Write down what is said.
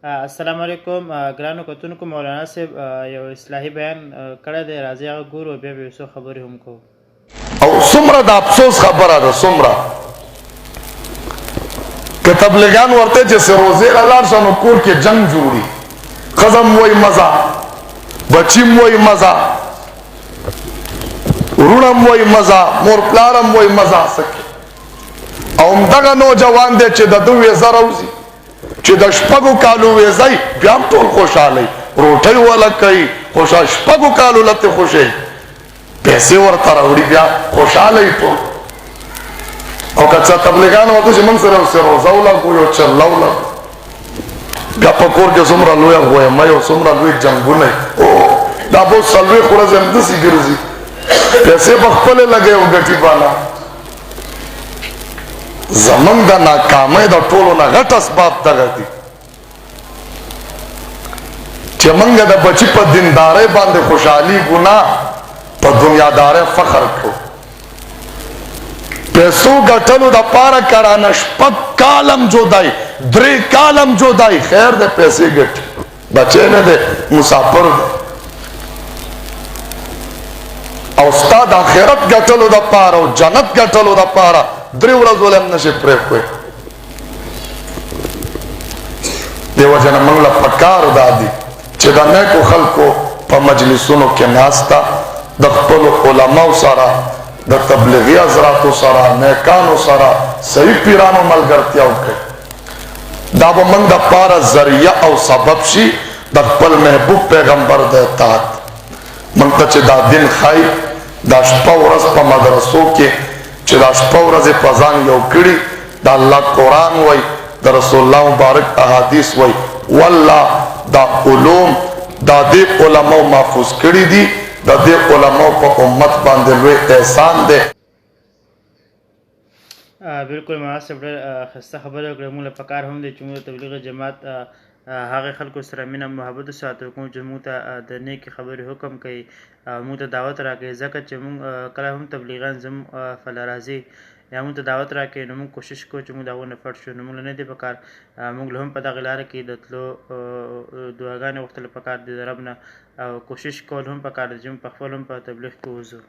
السلام علیکم ګرانو کتونکو. مولانا صاحب یو اصلاحي بیان کړی دی، راځئ هغه ګورو، بیا به یو څو خبرې هم کوو. او څومره د افسوس خبره ده، څومره که تبلیغیان ورته چې سروزې لاړ شه نو کور کې جنگ جوړي، ښځه م وایي مزه، بچي م وایي مزه، وروڼه م وایي مزه، مور پلاره م وایي مزه. او همدغه نوجوان دی چې د ده ویزه راوځي، چې د شپږو کالو ویزه بیا هم ټول خوشحالی، روټۍ وله کوي، شپږو کالو لته خوشی، پیسې ورته راوړي، بیا خوشحالی ټول. او که څه تبلیغان ورته چې موږ سره یو سروزه ولګو، یو چله ولګو، بیا په کور کې څومره لویه غویمۍ او څومره لوی جنګونه دا به اوس څلوېښت ورځې همداسې ګرځي، پیسې به خپلې لګوي او ګټي بالا. زمونږ د ناکامۍ د ټولو نه غټ اسباب دغه دي چې موږ د بچي په دیندارۍ باندې خوشحالېږو نه، په دنیادارۍ فخر کوو. پیسو ګټلو دپاره کړانه شپږ کالم جودای، 3 کالم جودای، خیر دی پیسې ګټي، بچی نه دی، مسافر دی. او ستا د آخرت ګټلو دپاره او جنت ګټلو دپاره 3 ورځو له هم نشي پرېښوی. دې وجه نه موږ له پکار دا دي چې د نیکو خلکو په مجلسونو کې ناسته، د خپلو علماو سره، د تبلیغي حضراتو سره، نیکانو سره، صحیح پیرانو ملګرتیا وکړئ. دا به موږ دپاره ذریعه او سبب شي د خپل محبوب پیغمبر د اطاعت. موږ ته چې دا دین ښایي، دا شپه ورځ په مدرسو کې چې دا شپه ورځې په ځان یو کړي، د الله قرآن وای، د رسول الله مبارک احادیث وای، والله دا علوم دا دې علماو محفوظ کړي دي، د دې علماو په امت باندې لوی احسان دی. بالکل مولانا صاحب ډېر ښایسته خبرې وکړې. موږ له پکار هم دی چې موږ د تبلیغي جماعت هغې خلکو سره مینه محبت وساتو، کوم چې موږ ته د نیکې خبرې حکم کوي، موږ ته دعوت راکوي. ځکه چې موږ کله هم تبلیغیان زموږ فله راځي یا موږ ته دعوت راکوي، نو موږ کوشش کوو چې موږ د هغو نه پټ شو. نو موږ له نه دی پکار، موږ له هم په دغې لاره کې د تلو دعاګانې غوښتل پکار دي د رب نه، او کوشش کول هم پکار دي چې موږ په خپل هم په تبلیغ کې وځو.